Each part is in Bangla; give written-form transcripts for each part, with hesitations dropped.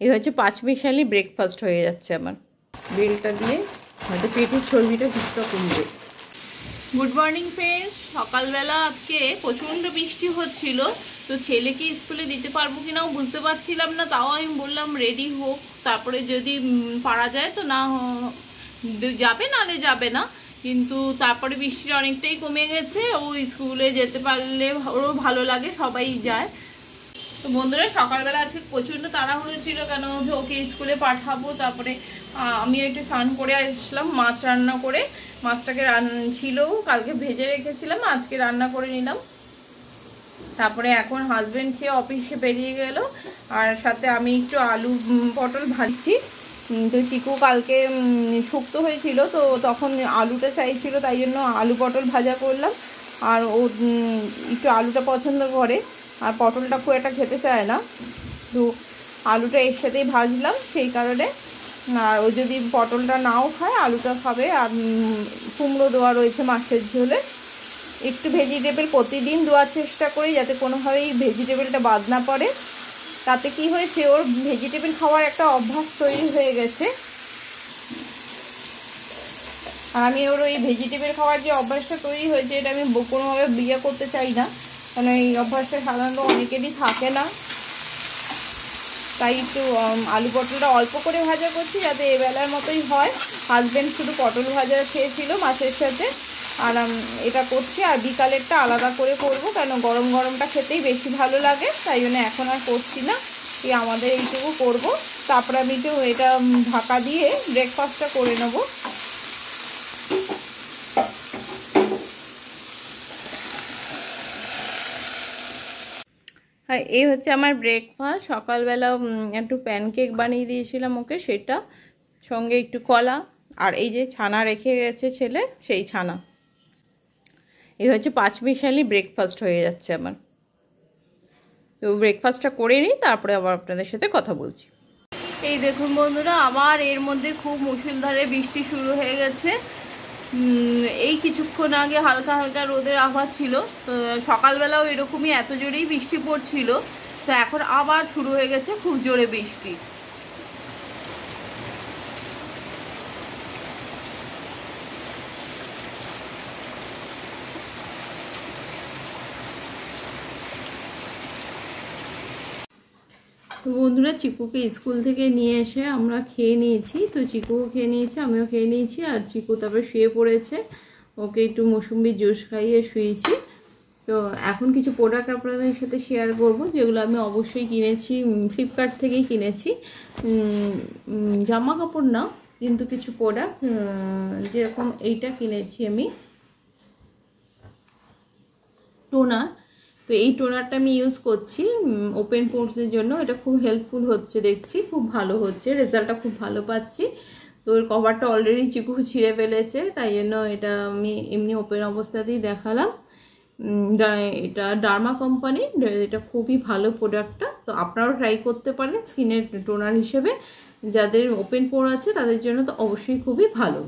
এই হচ্ছে 5 মিশালি ব্রেকফাস্ট হয়ে যাচ্ছে আমার। বেলটা দিয়ে হয়তো পেটের চর্বিটা কিছুটা কমবে। Good morning friends. সকালবেলা আজকে প্রচণ্ড বৃষ্টি হচ্ছিল, তো ছেলেকে স্কুলে দিতে পারবো কিনাও বুঝতে পারছিলাম না। তাও আমি বললাম রেডি হোক, তারপরে যদি পারা যায় তো না যাবে, নালে যাবে না। কিন্তু তারপরে বৃষ্টিটা অনেকটাই কমে গেছে। ও স্কুলে যেতে পারলে ওরও ভালো লাগে, সবাই যায়। তো বন্ধুরা, সকালবেলা আজকে প্রচণ্ড তাড়াহুড়ো ছিল, কেন ওকে স্কুলে পাঠাবো। তারপরে আমি একটু স্নান করে আসলাম, মাছ রান্না করে। মাছটাকে ছিল কালকে ভেজে রেখেছিলাম, আজকে রান্না করে নিলাম। তারপরে এখন হাজব্যান্ড খেয়ে অফিসে বেরিয়ে গেল, আর সাথে আমি একটু আলু পটল ভাজছি। তো চিকু কালকে শুক্তো হয়েছিল, তো তখন আলুটা চাইছিল, তাই জন্য আলু পটল ভাজা করলাম। আর ও একটু আলুটা পছন্দ করে, আর পটলটা খুব একটা খেতে চায় না, তো আলুটা এর সাথেই ভাজলাম সেই কারণে। আর ও যদি পটলটা নাও খায়, আলুটা খাবে। আর কুমড়ো দেওয়া রয়েছে মাছের ঝোলে। একটু ভেজিটেবল প্রতিদিন দেওয়ার চেষ্টা করি, যাতে কোনোভাবেই ভেজিটেবলটা বাদ না পড়ে। তাতে কি হয়েছে, ওর ভেজিটেবল খাওয়ার একটা অভ্যাস তৈরি হয়ে গেছে। আর আমি ওর ওই ভেজিটেবল খাওয়ার যে অভ্যাসটা তৈরি হয়েছে, এটা আমি কোনোভাবে বিয়ে করতে চাই না, কারণ এই অভ্যাসটা সাধারণত অনেকেরই থাকে না। তাই একটু আলু পটলটা অল্প করে ভাজা করছি, যাতে এবেলার মতোই হয়। হাজব্যান্ড শুধু পটল ভাজা খেয়েছিল মাছের সাথে, আর এটা করছি। আর বিকালেরটা আলাদা করে করব, কেন গরম গরমটা খেতেই বেশি ভালো লাগে, তাই জন্য এখন আর করছি না। এই আমাদের এইটুকু করব, তারপরে আমি একটু এটা ঢাকা দিয়ে ব্রেকফাস্টটা করে নেব। হ্যাঁ, এই হচ্ছে আমার ব্রেকফাস্ট। সকালবেলা একটু প্যানকেক বানিয়ে দিয়েছিলাম ওকে, সেটা সঙ্গে একটু কলা, আর এই যে ছানা রেখে গেছে ছেলে, সেই ছানা। এই হচ্ছে 5 মিশালি ব্রেকফাস্ট হয়ে যাচ্ছে আমার। তো ব্রেকফাস্টটা করে নিই, তারপরে আবার আপনাদের সাথে কথা বলছি। এই দেখুন বন্ধুরা, আবার এর মধ্যে খুব মুষলধারে বৃষ্টি শুরু হয়ে গেছে। এই কিছুক্ষণ আগে হালকা হালকা রোদের আভাস ছিল, তো সকালবেলাও এরকমই এত জোরেই বৃষ্টি পড়ছিল। তো এখন আবার শুরু হয়ে গেছে খুব জোরে বৃষ্টি। তো বন্ধুরা, চিকুকে স্কুল থেকে নিয়ে এসে আমরা খেয়ে নিয়েছি। তো চিকুও খেয়ে নিয়েছে, আমিও খেয়ে নিয়েছি। আর চিকু তারপরে শুয়ে পড়েছে, ওকে একটু মৌসুম্বি জুস খাইয়ে শুয়েছি। তো এখন কিছু প্রোডাক্ট আপনাদের সাথে শেয়ার করব, যেগুলো আমি অবশ্যই কিনেছি, ফ্লিপকার্ট থেকেই কিনেছি। জামা কাপড় না, কিন্তু কিছু প্রোডাক্ট, যেরকম এইটা কিনেছি আমি, টোনার। তো এই টোনারটা আমি ইউজ করছি ওপেন পোর্সের জন্য। এটা খুব হেল্পফুল হচ্ছে, দেখছি খুব ভালো হচ্ছে, রেজাল্টটা খুব ভালো পাচ্ছি। তো এর কভারটা অলরেডি চিকু ছিঁড়ে ফেলেছে, তাই জন্য এটা আমি এমনি ওপেন অবস্থাতেই দেখালাম। এটা ডার্মা কোম্পানির, এটা খুবই ভালো প্রোডাক্টটা। তো আপনারাও ট্রাই করতে পারেন স্কিনের টোনার হিসেবে। যাদের ওপেন পোর আছে তাদের জন্য তো অবশ্যই খুবই ভালো।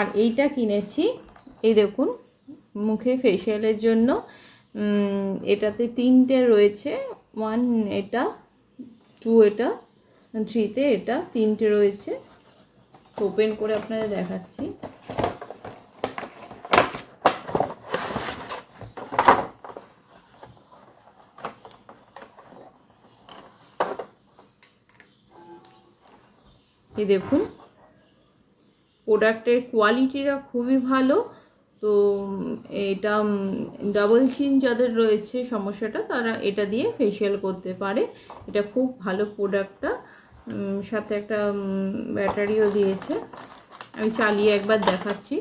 আর এইটা কিনেছি, এই দেখুন, মুখে ফেসিয়ালের জন্য। এটাতে 3টে রয়েছে, 1 এটা, 2 এটা, 3তে এটা 3টে রয়েছে। ওপেন করে আপনাদের দেখাচ্ছি। এই দেখুন, প্রোডাক্টের কোয়ালিটিটা খুবই ভালো। তো এটা ডাবল চিন যাদের রয়েছে সমস্যাটা, তারা এটা দিয়ে ফেসিয়াল করতে পারে। এটা খুব ভালো প্রোডাক্টটা। সাথে একটা ব্যাটারিও দিয়েছে, আমি চালিয়ে একবার দেখাচ্ছি।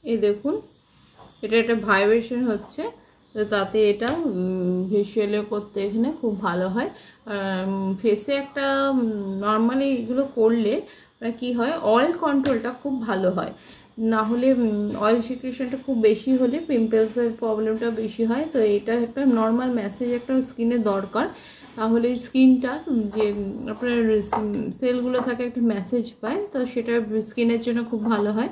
এই দেখুন, এটা একটা ভাইব্রেশন হচ্ছে, তো তাতে এটা ফেসিয়ালে করতে এখানে খুব ভালো হয়। ফেসে একটা নর্মালি এগুলো করলে কি হয়, অয়েল কন্ট্রোলটা খুব ভালো হয়। না হলে অয়েল সিক্রেশনটা খুব বেশি হলে পিম্পলসের প্রবলেমটা বেশি হয়। তো এটা একটা নর্মাল ম্যাসেজ একটা স্কিনের দরকার, তাহলে স্কিনটা যে আপনার সেলগুলো থাকে একটা মেসেজ পায়, তো সেটা স্কিনের জন্য খুব ভালো হয়।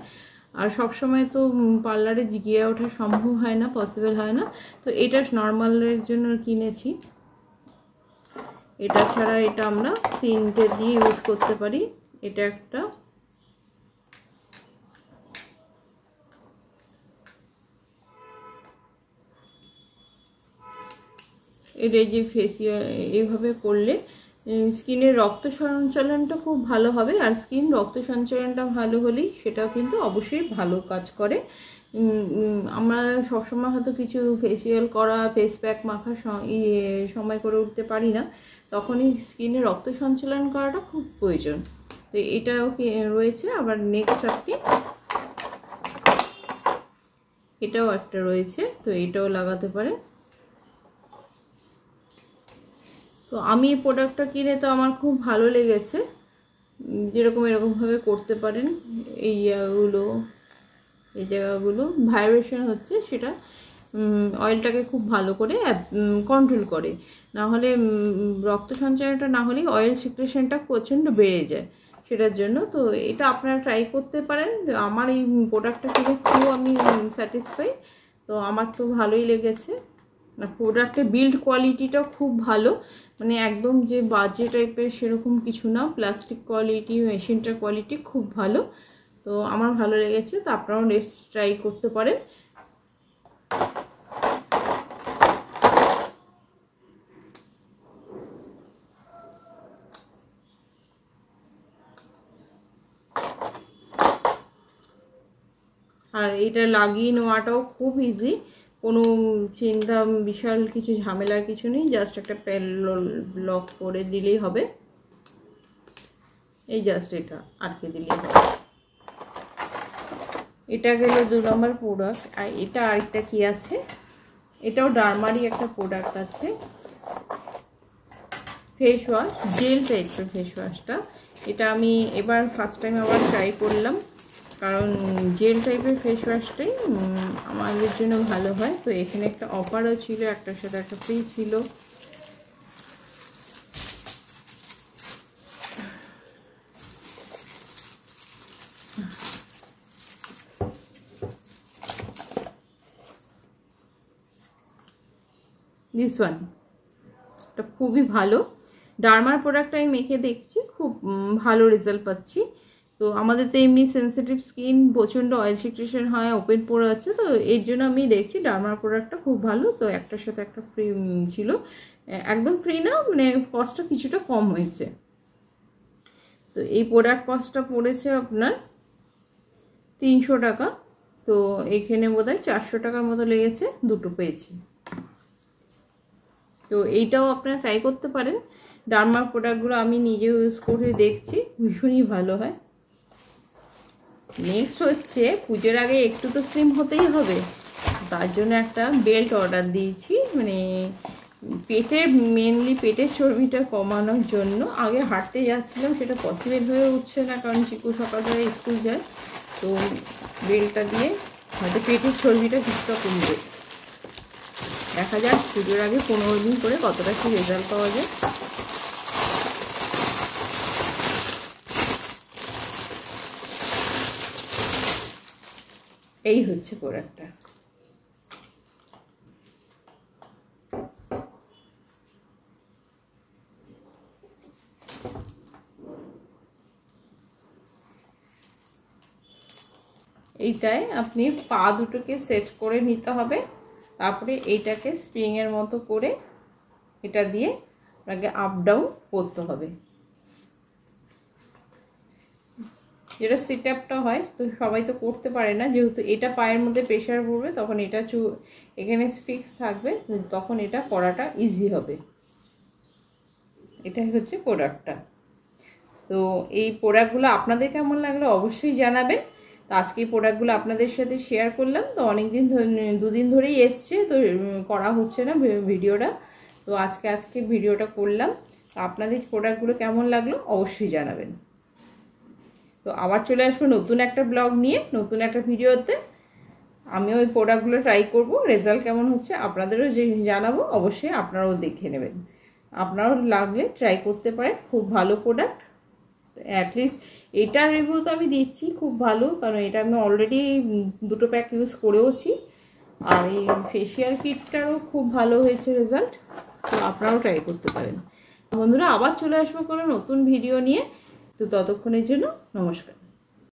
আর সব সময় তো পার্লারে গিয়ে ওঠা সম্ভব হয় না, পসিবল হয় না, তো এটা নর্মালের জন্য কিনেছি। এটা ছাড়া এটা আমরা 3টে দিয়ে ইউজ করতে পারি। এটা একটা, এটা যে ফেসিয়াল এইভাবে করলে স্কিনের রক্ত সঞ্চালনটা খুব ভালো হবে। আর স্কিন রক্ত সঞ্চালনটা ভালো হলেই সেটাও কিন্তু অবশ্যই ভালো কাজ করে। আমরা সবসময় হয়তো কিছু ফেসিয়াল করা, ফেস প্যাক মাখা সময় করে উঠতে পারি না, তখনই স্কিনে রক্ত সঞ্চালন করাটা খুব প্রয়োজন। তো এটাও রয়েছে। আবার নেক্সট আপনি এটাও একটা রয়েছে, তো এটাও লাগাতে পারেন। তো আমি এই প্রোডাক্টটা কিনে তো আমার খুব ভালো লেগেছে। যেরকম এরকমভাবে করতে পারেন। এই জায়গাগুলো ভাইব্রেশন হচ্ছে, সেটা অয়েলটাকে খুব ভালো করে কন্ট্রোল করে। না হলে রক্ত সঞ্চালনটা না হলেই অয়েল সিক্রেশনটা প্রচণ্ড বেড়ে যায় সেটার জন্য। তো এটা আপনারা ট্রাই করতে পারেন। আমার এই প্রোডাক্টটা কিনে খুব আমি স্যাটিসফাই, তো আমার তো ভালোই লেগেছে। না, প্রোডাক্টের বিল্ড কোয়ালিটিটাও খুব ভালো, মানে একদম যে বাজে টাইপের সেরকম কিছু না। প্লাস্টিক কোয়ালিটি, মেশিনটার কোয়ালিটি খুব ভালো, তো আমার ভালো লেগেছে। তো আপনারাও নেক্সট ট্রাই করতে পারেন। আর এটা লাগিয়ে নেওয়াটাও খুব ইজি, কোনো চিন্তা বিশাল কিছু ঝামেলার কিছু নেই। জাস্ট একটা পেন লক করে দিলেই হবে। এই জাস্ট এটা আটকে দিলেই হবে। এটা গেল 2 নম্বর প্রোডাক্ট। আর এটা আরেকটা কি আছে, এটাও ডার্মারই একটা প্রোডাক্ট আছে, ফেস ওয়াশ, জেল টাইপের ফেস ওয়াশটা। এটা আমি এবার ফার্স্ট টাইম আবার ট্রাই করলাম, কারণ জেল টাইপের ফেস ওয়াশটাই আমাদের জন্য ভালো হয়। তো এখানে একটা অফারও ছিল, একটার সাথে একটা ফ্রি ছিল। দিস ওয়ান, এটা খুবই ভালো। ডার্মার প্রোডাক্ট আমি মেখে দেখছি, খুব ভালো রেজাল্ট পাচ্ছি। তো আমাদের তো এমনি সেন্সিটিভ স্কিন, প্রচণ্ড অয়েল সিক্রেশন হয়, ওপেন পোর আছে, তো এর জন্য আমি দেখছি ডার্মার প্রোডাক্টটা খুব ভালো। তো একটার সাথে একটা ফ্রি ছিল, একদম ফ্রি না, মানে কস্টটা কিছুটা কম হয়েছে। তো এই প্রোডাক্ট কস্টটা পড়েছে আপনার 300 টাকা। তো এখানে বোধহয় 400 টাকার মতো লেগেছে, দুটো পেয়েছি। তো এইটাও আপনারা ট্রাই করতে পারেন। ডার্মার প্রোডাক্টগুলো আমি নিজে ইউজ করে দেখছি, ভীষণই ভালো হয়। নেক্সট হচ্ছে, পুজোর আগে একটু তো স্লিম হতেই হবে, তার জন্য একটা বেল্ট অর্ডার দিয়েছি। মানে পেটের, মেনলি পেটের চর্বিটা কমানোর জন্য। আগে হাঁটতে যাচ্ছিলাম, সেটা পসিবল হয়ে উঠছে না, কারণ চিকু সকালবেলা স্কুল যায়। তো বেল্টটা দিয়ে হয়তো পেটের চর্বিটা কিছুটা কমবে। দেখা যাক পুজোর আগে 15 দিন করে কতটা কি রেজাল্ট পাওয়া যায়। এই হচ্ছে প্রোডাক্টটা। এইটায় আপনি পা দুটোকে সেট করে নিতে হবে, তারপরে এইটাকে স্প্রিংয়ের মতো করে এটা দিয়ে আপনাকে আপ ডাউন করতে হবে। যেটা সিট আপটা হয়, তো সবাই তো করতে পারে না, যেহেতু এটা পায়ের মধ্যে প্রেশার পড়বে, তখন এটা এখানে ফিক্স থাকবে, তখন এটা করাটা ইজি হবে। এটাই হচ্ছে প্রোডাক্টটা। তো এই প্রোডাক্টগুলো আপনাদের কেমন লাগলো অবশ্যই জানাবেন। তো আজকে এই প্রোডাক্টগুলো আপনাদের সাথে শেয়ার করলাম। তো অনেকদিন 2 দিন ধরেই এসছে, তো করা হচ্ছে না ভিডিওটা। তো আজকে ভিডিওটা করলাম। তো আপনাদের প্রোডাক্টগুলো কেমন লাগলো অবশ্যই জানাবেন। তো আবার চলে আসবো নতুন একটা ব্লগ নিয়ে, নতুন একটা ভিডিওতে। আমি ওই প্রোডাক্টগুলো ট্রাই করব, রেজাল্ট কেমন হচ্ছে আপনাদেরও যে জানাবো। অবশ্যই আপনারাও দেখে নেবেন, আপনারাও লাগলে ট্রাই করতে পারেন। খুব ভালো প্রোডাক্ট, অ্যাটলিস্ট এটার রিভিউ তো আমি দিচ্ছি খুব ভালো, কারণ এটা আমি অলরেডি 2টো প্যাক ইউজ করেওছি। আর এই ফেসিয়াল কিটটারও খুব ভালো হয়েছে রেজাল্ট, তো আপনারাও ট্রাই করতে পারেন। বন্ধুরা আবার চলে আসবো কোনো নতুন ভিডিও নিয়ে, তো ততক্ষণের জন্য নমস্কার।